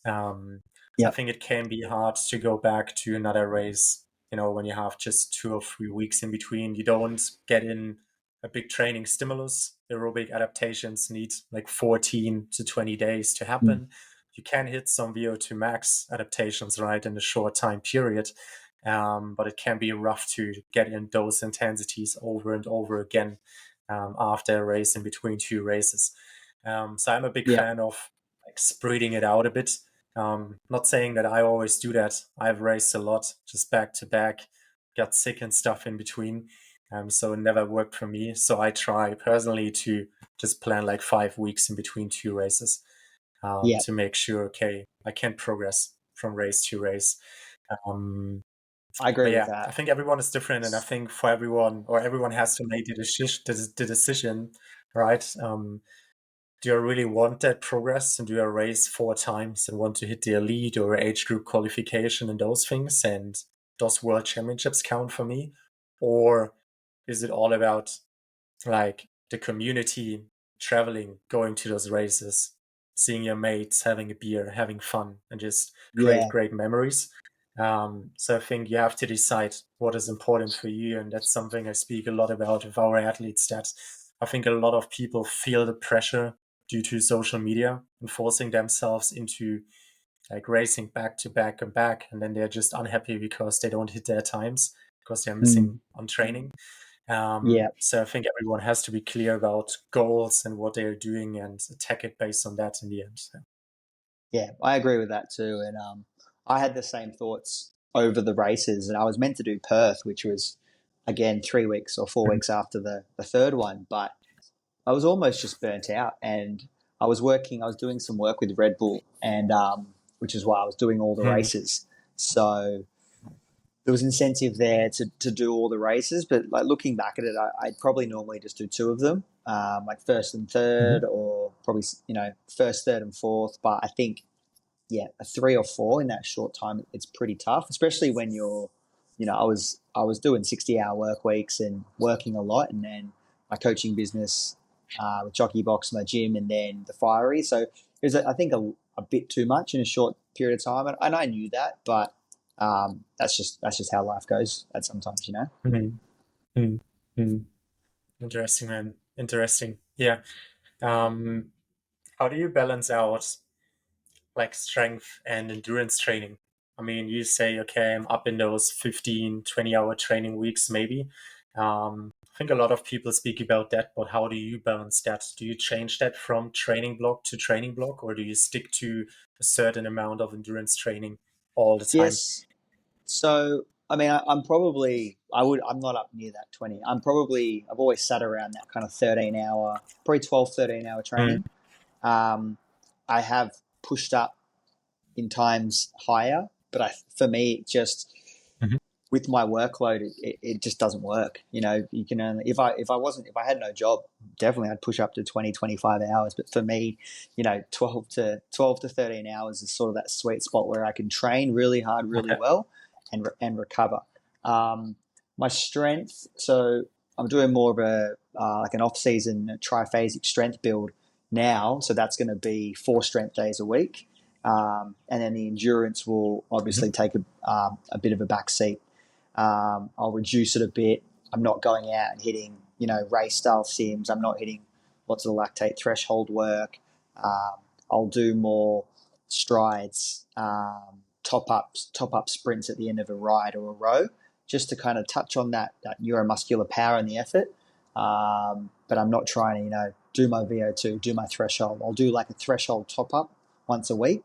So I yep, think it can be hard to go back to another race, when you have just 2 or 3 weeks in between. You don't get in a big training stimulus. Aerobic adaptations need like 14 to 20 days to mm, happen. You can hit some VO2 max adaptations, right, in a short time period. But it can be rough to get in those intensities over and over again after a race in between 2 races. So I'm a big yep, fan of like spreading it out a bit. Not saying that I always do that. I've raced a lot, just back to back, got sick and stuff in between. So it never worked for me. So I try personally to just plan like 5 weeks in between 2 races yep. to make sure, okay, I can progress from race to race. Um, I agree but with yeah, I that. think everyone is different, and I think for everyone, or everyone has to make the decision, right? Do you really want that progress and do a race 4 times and want to hit the elite or age group qualification and those things? And does world championships count for me? Or is it all about like the community, traveling, going to those races, seeing your mates, having a beer, having fun, and just create Yeah, great memories? So I think you have to decide what is important for you, and that's something I speak a lot about with our athletes. That I think a lot of people feel the pressure due to social media and forcing themselves into like racing back to back and back, and then they're just unhappy because they don't hit their times because they're missing mm, on training. yeah, So I think everyone has to be clear about goals and what they are doing and attack it based on that in the end. So. yeah. I agree with that too. And I had the same thoughts over the races, and I was meant to do Perth, which was again 3 weeks or 4 weeks after the third one, but I was almost just burnt out, and I was working. I was doing some work with Red Bull, and which is why I was doing all the Mm-hmm. races. So there was incentive there to do all the races. But like looking back at it, I'd probably normally just do two of them, like first and third, or probably first, third, and fourth. But I think yeah, a 3 or 4 in that short time, it's pretty tough, especially when you're, I was doing 60-hour work weeks and working a lot, and then my coaching business with Jockey Box, my gym, and then the Fiery. So it was, I think, a bit too much in a short period of time, and I knew that, but that's just how life goes. At sometimes, Mm-hmm. Mm-hmm. Interesting, man. Interesting. Yeah. Um, how do you balance out like strength and endurance training? I mean, you say, okay, I'm up in those 15, 20-hour training weeks, maybe. I think a lot of people speak about that, but how do you balance that? Do you change that from training block to training block, or do you stick to a certain amount of endurance training all the time? Yes. So, I mean, I'm not up near that 20. I've always sat around that kind of 13-hour, probably 12, 13-hour Mm, training. Um, I have pushed up in times higher, but for me, just mhm, with my workload, it just doesn't work. You know, you can only, if I had no job, definitely I'd push up to 20, 25 hours. But for me, you know, 12 to 13 hours is sort of that sweet spot where I can train really hard, really Okay. well and recover. Um, my strength, so I'm doing more of a, like an off season triphasic strength build now. So that's going to be 4 strength days a week. And then the endurance will obviously Mhm. take a bit of a back seat. I'll reduce it a bit. I'm not going out and hitting, you know, race style sims. I'm not hitting lots of lactate threshold work. I'll do more strides, top up sprints at the end of a ride or a row, just to kind of touch on that neuromuscular power and the effort. But I'm not trying to, you know, do my VO2, do my threshold. I'll do like a threshold top up once a week,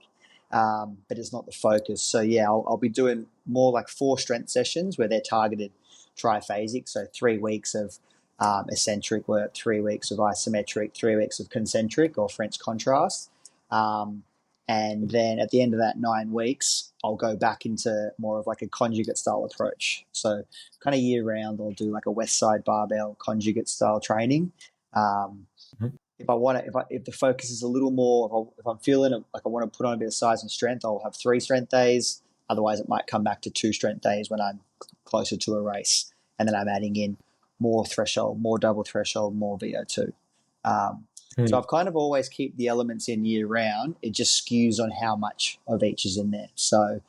but it's not the focus. So yeah, I'll be doing more like 4 strength sessions where they're targeted triphasic. So 3 weeks of eccentric work, 3 weeks of isometric, 3 weeks of concentric or French contrast. Um, and then at the end of that 9 weeks, I'll go back into more of like a conjugate style approach. So kind of year round, I'll do like a West Side barbell conjugate style training. Um, Mhm. if I want to, if the focus is a little more, if I'm feeling like I want to put on a bit of size and strength, I'll have 3 strength days. Otherwise, it might come back to 2 strength days when I'm closer to a race, and then I'm adding in more threshold, more double threshold, more VO2. So Hmm. I've kind of always keep the elements in year round. It just skews on how much of each is in there. So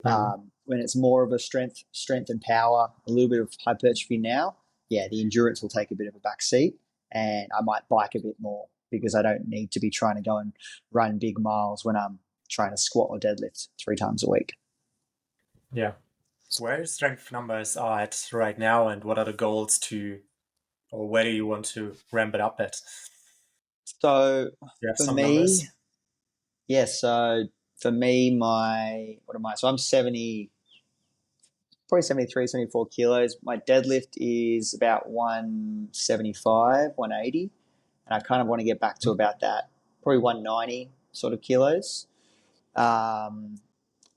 Hmm. when it's more of a strength and power, a little bit of hypertrophy now, yeah, the endurance will take a bit of a back seat, and I might bike a bit more because I don't need to be trying to go and run big miles when I'm trying to squat or deadlift 3 times a week. Yeah. Where your strength numbers are at right now, and what are the goals to, or where do you want to ramp it up at? So Do you have for some me, numbers? yeah, so for me, my what am I? So I'm 70, probably 73, 74 kilos. My deadlift is about 175, 180. And I kind of want to get back to about that, probably 190 sort of kilos. Um,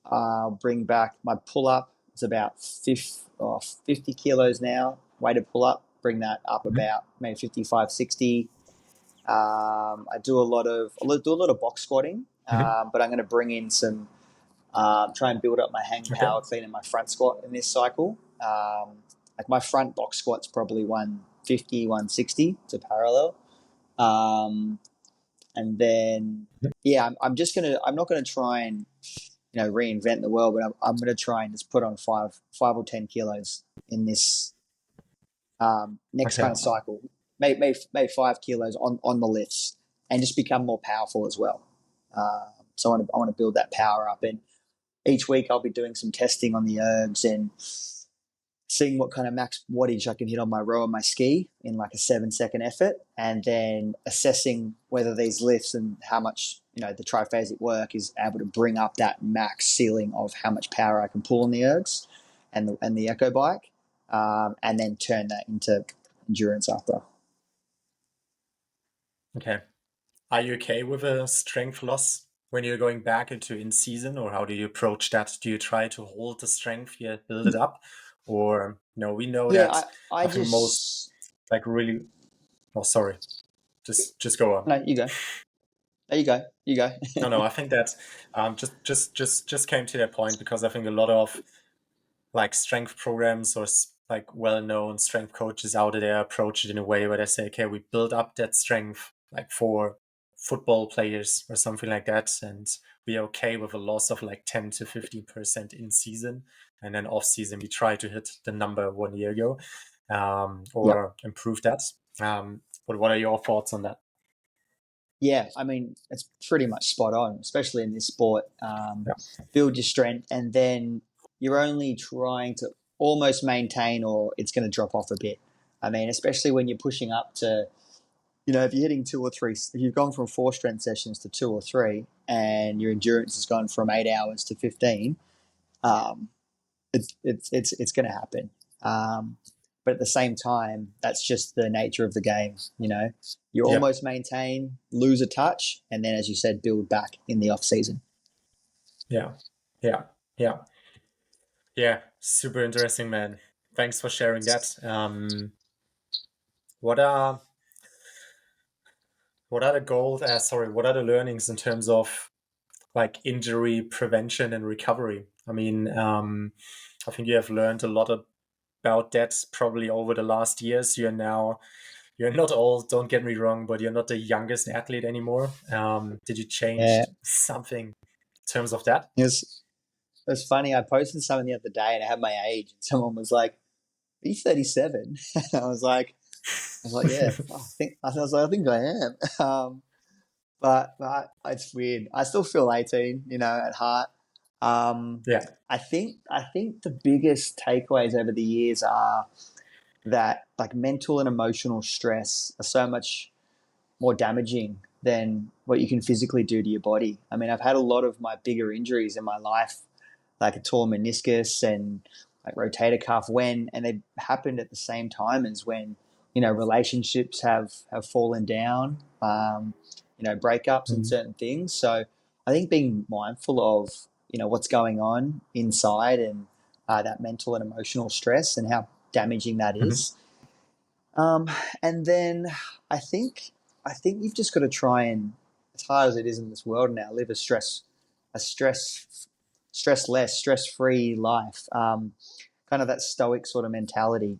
I'll bring back my pull up. It's about 50 kilos now, weighted pull up. Bring that up Mhm. about maybe 55, 60. I do a lot of box squatting, Mhm. but I'm going to bring in some, try and build up my hang Okay. power clean and my front squat in this cycle. Like my front box squat's probably 150, 160 to parallel. Um, and then, Mhm. yeah, I'm not gonna try and, you know, reinvent the world, but I'm gonna try and just put on 5 or 10 kilos in this next kind Okay. of cycle. Maybe 5 kilos on the lifts and just become more powerful as well. So I want to build that power up, and each week I'll be doing some testing on the ergs and seeing what kind of max wattage I can hit on my row and my ski in like a 7 second effort, and then assessing whether these lifts and how much, you know, the triphasic work is able to bring up that max ceiling of how much power I can pull on the ergs and the echo bike, and then turn that into endurance after. Okay. Are you okay with a strength loss when you're going back into in season, or how do you approach that? Do you try to hold the strength here, build it up, or no? We know Yeah, that I I think most just like really. Oh, sorry. Just go on. no, you go. There you go. You go. No, no. I think that just came to that point because I think a lot of like strength programs or like well-known strength coaches out there approach it in a way where they say, okay, we build up that strength like for football players or something like that, and we are okay with a loss of like 10 to 15% in season, and then off season we try to hit the number 1 year ago, Yep. or improve that. But what are your thoughts on that? Yeah, I mean, it's pretty much spot on, especially in this sport. Yeah. Build your strength, and then you're only trying to almost maintain, or it's going to drop off a bit. I mean, especially when you're pushing up to, you know, if you're hitting 2 or 3, if you've gone from 4 strength sessions to 2 or 3, and your endurance has gone from 8 hours to 15, um, it's going to happen. Um, but at the same time, that's just the nature of the game. You know, you Yeah. almost maintain, lose a touch, and then, as you said, build back in the off season. Yeah. Yeah. Yeah. Yeah, super interesting, man. Thanks for sharing that. What are what are the goals? Sorry, what are the learnings in terms of like injury prevention and recovery? I mean, I think you have learned a lot about that probably over the last years. You're not old, don't get me wrong, but you're not the youngest athlete anymore. Did you Yeah, change something in terms of that? it was funny. I posted something the other day and I had my age, and someone was like, "Are you 37?" I was like, "Yeah, I think I am." But it's weird. I still feel 18, at heart. Um, Yeah. I think the biggest takeaways over the years are that like mental and emotional stress are so much more damaging than what you can physically do to your body. I mean, I've had a lot of my bigger injuries in my life, like a torn meniscus and like rotator cuff, and they happened at the same time as when relationships have fallen down, breakups and Mhm. certain things. So I think being mindful of what's going on inside and that mental and emotional stress and how damaging that Mhm. is. um, and then I think I think you've just got to try and, as hard as it is in this world now, live a stress less, stress free life. Kind of that stoic sort of mentality.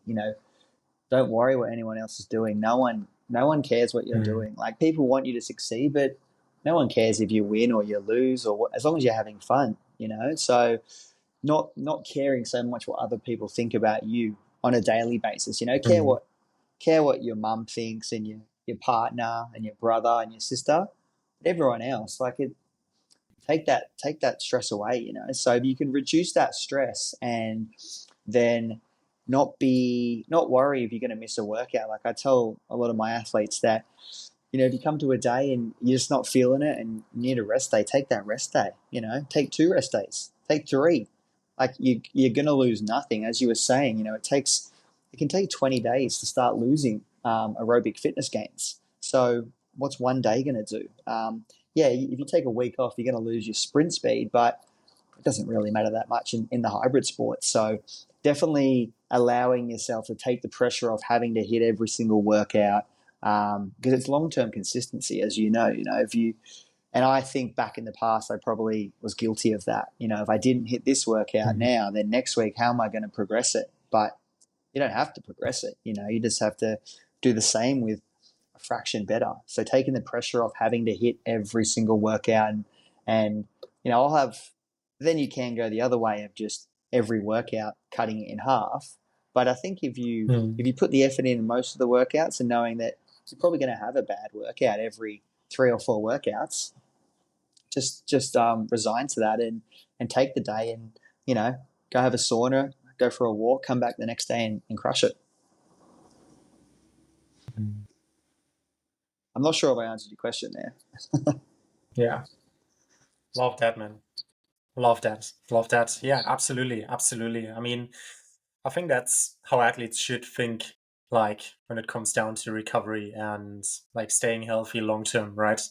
Don't worry what anyone else is doing. No one cares what you're Mhm. doing. Like, people want you to succeed, but no one cares if you win or you lose, or as long as you're having fun. So not caring so much what other people think about you on a daily basis. Mhm. Care what your mum thinks and your partner and your brother and your sister, but everyone else, like, it, take that stress away. So if you can reduce that stress and then not worry if you're going to miss a workout. Like, I tell a lot of my athletes that, if you come to a day and you're just not feeling it and you need a rest day, take that rest day. Take 2 rest days, take 3. Like, you're going to lose nothing. As you were saying, it can take 20 days to start losing aerobic fitness gains. So what's one day going to do? Yeah, if you take a week off, you're going to lose your sprint speed, but it doesn't really matter that much in the hybrid sport. So definitely allowing yourself to take the pressure off having to hit every single workout, because it's long-term consistency, as you know. If you and I think back in the past, I probably was guilty of that. If I didn't hit this workout Mhm. now, then next week, how am I going to progress it? But you don't have to progress it. You just have to do the same with a fraction better. So taking the pressure off having to hit every single workout, and I'll have. Then you can go the other way of just every workout cutting it in half. But I think Mhm. if you put the effort in most of the workouts and knowing that you're probably going to have a bad workout every 3 or 4 workouts, just resign to that and take the day and go have a sauna, go for a walk, come back the next day and crush it. Mhm. I'm not sure if I answered your question there. Yeah, love that, man. Love that. Love that. Yeah, absolutely. Absolutely. I mean, I think that's how athletes should think, like when it comes down to recovery and like staying healthy long term, right?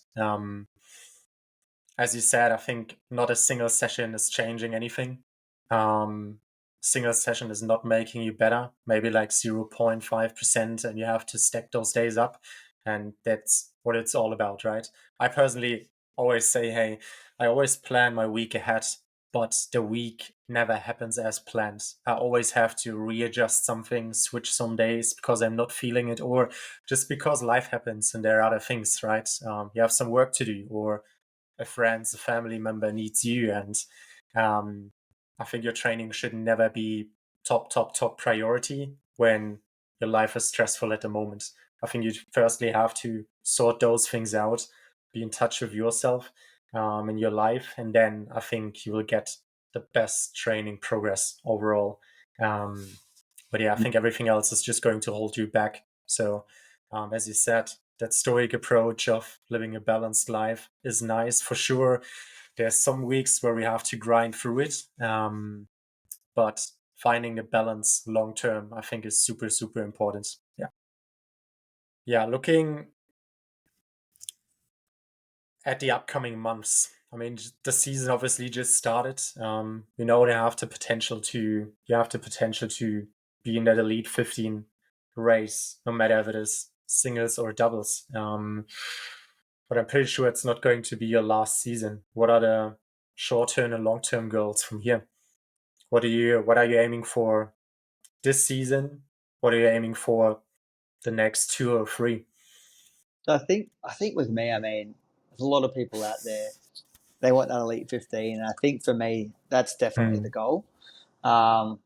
As you said, I think not a single session is changing anything. Um, Single session is not making you better, maybe like 0.5%, and you have to stack those days up. And that's what it's all about, right? I personally always say, hey, I always plan my week ahead, but the week never happens as planned. I always have to readjust something, switch some days because I'm not feeling it, or just because life happens and there are other things, right? You have some work to do, or a friend, a family member needs you, and um, I think your training should never be top priority when your life is stressful at the moment. I think you firstly have to sort those things out, be in touch with yourself in your life, and then I think you will get the best training progress overall. Um, but yeah, I think everything else is just going to hold you back. So, as you said, that stoic approach of living a balanced life is nice for sure. There's some weeks where we have to grind through it, but finding a balance long term, I think, is super, super important. Yeah. Yeah. Looking at the upcoming months, I mean, the season obviously just started. You know, you have the potential to be in that elite 15 race, no matter if it is singles or doubles. But I'm pretty sure it's not going to be your last season. What are the short-term and long-term goals from here? What are you aiming for this season? What are you aiming for the next two or three? So I think with me, I mean, there's a lot of people out there. They want that elite 15, and I think for me, that's definitely the Mm. goal. Um,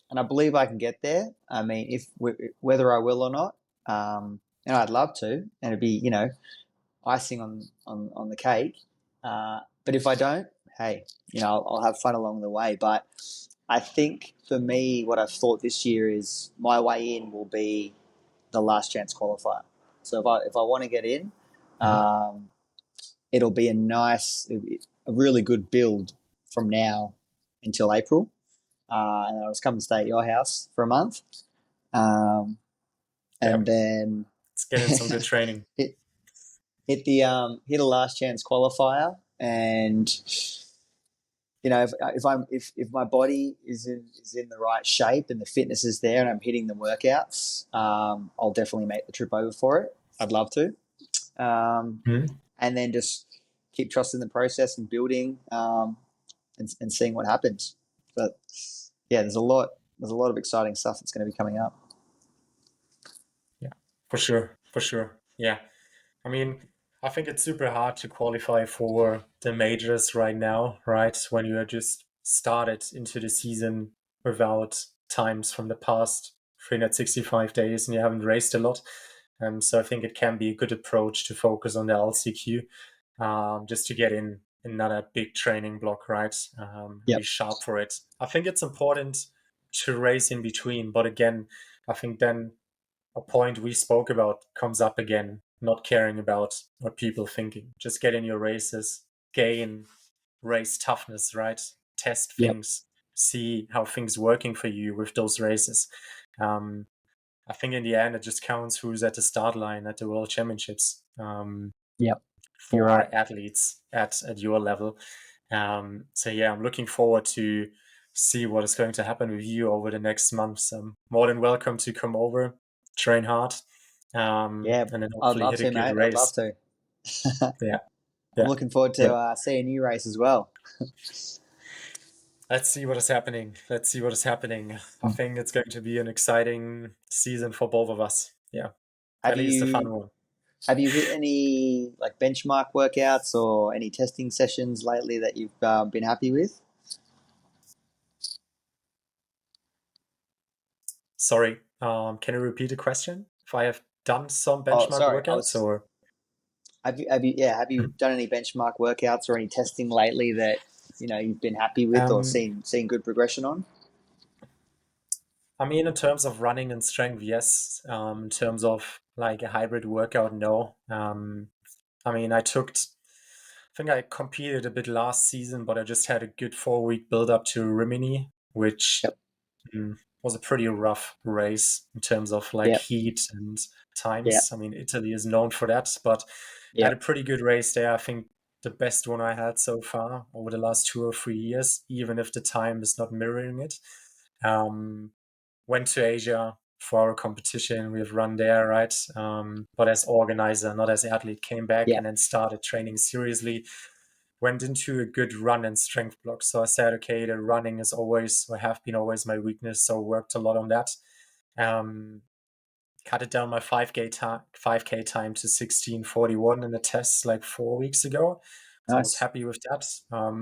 and I believe I can get there. I mean, if whether I will or not, I'd love to, and it'd be icing on the cake. But if I don't, hey, I'll have fun along the way. But I think for me, what I've thought this year is my way in will be the last chance qualifier. So if I want to get in, Mhm. um, it'll be a really good build from now until April. And I'll just come and stay at your house for a month, um, and Yep, then let's get in some good training. hit hit a last chance qualifier. And if my body is in the right shape and the fitness is there and I'm hitting the workouts, I'll definitely make the trip over for it. I'd love to, Mhm. and then just keep trusting the process and building, and seeing what happens. But yeah, there's a lot of exciting stuff that's going to be coming up. Yeah, for sure, for sure. Yeah, I mean, I think it's super hard to qualify for the majors right now, right? When you are just started into the season without times from the past 365 days and you haven't raced a lot. So I think it can be a good approach to focus on the LCQ, just to get in another big training block, right? Be Yep. sharp for it. I think it's important to race in between, but again, I think then a point we spoke about comes up again, not caring about what people thinking. Just get in your races, gain race toughness, right? Test Yep. things, see how things working for you with those races. Um, I think in the end, it just counts who's at the start line at the World Championships, Yep. You're right. for athletes at your level. So yeah, I'm looking forward to see what is going to happen with you over the next months. More than welcome to come over, train hard, Yeah, and then I'd hopefully love hit a to, good mate. I'd love race. to. Yeah, I'm yeah, looking forward to yeah. seeing you race as well. Let's see what is happening. Let's see what is happening. I think it's going to be an exciting season for both of us. Yeah, Have at least a fun you one. have you hit any like benchmark workouts or any testing sessions lately that you've been happy with? Sorry, can you repeat the question? If I have done some Oh, benchmark sorry. workouts or Have you done any benchmark workouts or any testing lately that you've been happy with or um, seen good progression on? I mean, in terms of running and strength, yes. In terms of like a hybrid workout, no. I mean, I think I competed a bit last season, but I just had a good 4 week build up to Rimini, which Yep. was a pretty rough race in terms of like Yep. heat and Yep. times. I mean, Italy is known for that, but I had a Yep. pretty good race there. I think the best one I had so far over the last 2 or 3 years, even if the time is not mirroring it. Um, Went to Asia for our competition. We've run there, right? But as organizer, not as athlete, came back and Yep. then started training seriously. Went into a good run and strength block. So I said, okay, the running is always, or have been always my weakness. So worked a lot on that. Um, Cut it down my 5K time to 16:41 in the tests like 4 weeks ago. So I was Nice. happy with that.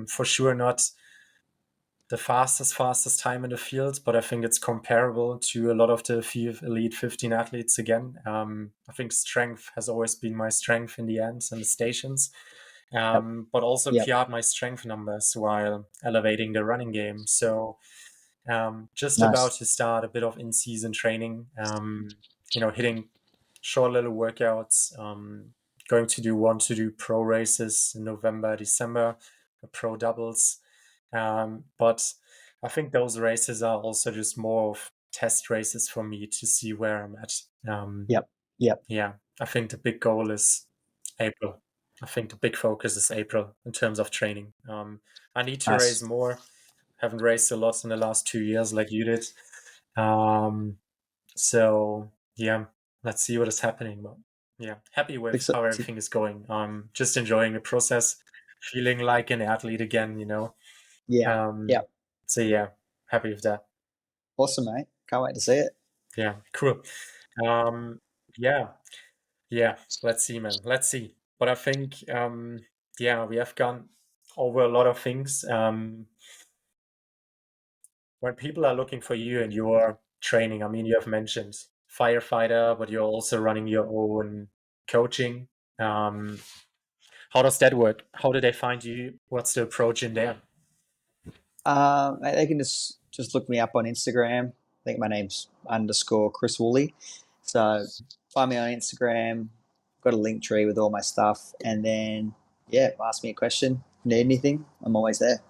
For sure, not the fastest time in the field, but I think it's comparable to a lot of the elite 15 athletes again. I think strength has always been my strength in the ends and the stations, Yep. but also Yep. PR'd my strength numbers while elevating the running game. So just about Nice. to start a bit of in-season training, hitting short little workouts, going to do pro races in November, December, pro doubles. But I think those races are also just more of test races for me to see where I'm at. Yep. Yep. Yeah, I think the big goal is April. I think the big focus is April in terms of training. I need to raise Nice. more. Haven't raised a lot in the last 2 years like you did. So yeah, let's see what is happening. But yeah, happy with how everything is going. Just enjoying the process, feeling like an athlete again, Yeah. Yeah. So yeah, happy with that. Awesome, mate. Can't wait to see it. Yeah, cool. Um, yeah, yeah. Let's see, man. Let's see. But I think, yeah, we have gone over a lot of things. When people are looking for you and your training, I mean, you have mentioned firefighter, but you're also running your own coaching. Um, how does that work? How do they find you? What's the approach in there? They can just look me up on Instagram. I think my name's underscore Chris Woolley. So find me on Instagram. Got a link tree with all my stuff, and then yeah, ask me a question. Need anything? I'm always there.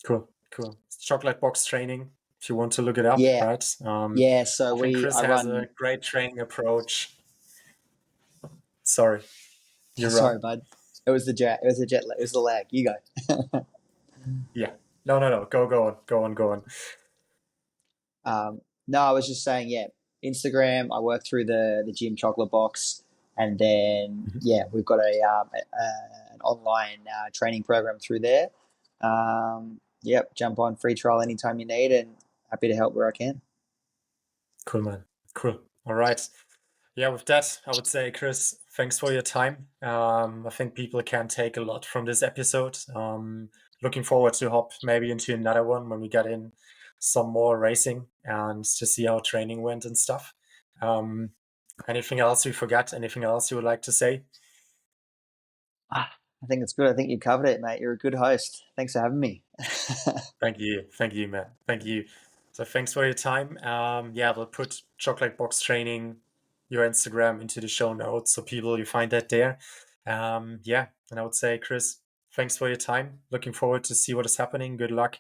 Cool, cool. Chocolate box training, if you want to look it up, Yeah, right? yeah. So I think Chris I has a run. great training approach. Sorry, you run. Sorry, bud. It was the jet. It was the jet. It was the lag. You go. Yeah. No, no, no. Go on, go on, go on. No, I was just saying, yeah, Instagram. I work through the gym chocolate box, and then Mhm. yeah, we've got an online training program through there. Yep, jump on free trial anytime you need, and happy to help where I can. Cool, man. Cool. All right. Yeah, with that, I would say, Chris, thanks for your time. I think people can take a lot from this episode. Looking forward to hop maybe into another one when we get in some more racing and to see how training went and stuff. Um, anything else we forgot? Anything else you would like to say? I think it's good. I think you covered it, mate. You're a good host. Thanks for having me. Thank you, man. Thank you. So thanks for your time. Yeah, we'll put chocolate box training, your Instagram into the show notes so people you find that there. Yeah, and I would say, Chris, thanks for your time. Looking forward to see what is happening. Good luck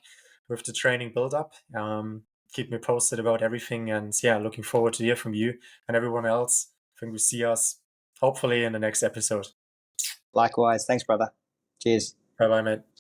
with the training build up. Keep me posted about everything, and yeah, looking forward to hear from you and everyone else. I think we see us hopefully in the next episode. Likewise. Thanks, brother. Cheers. Bye bye, mate.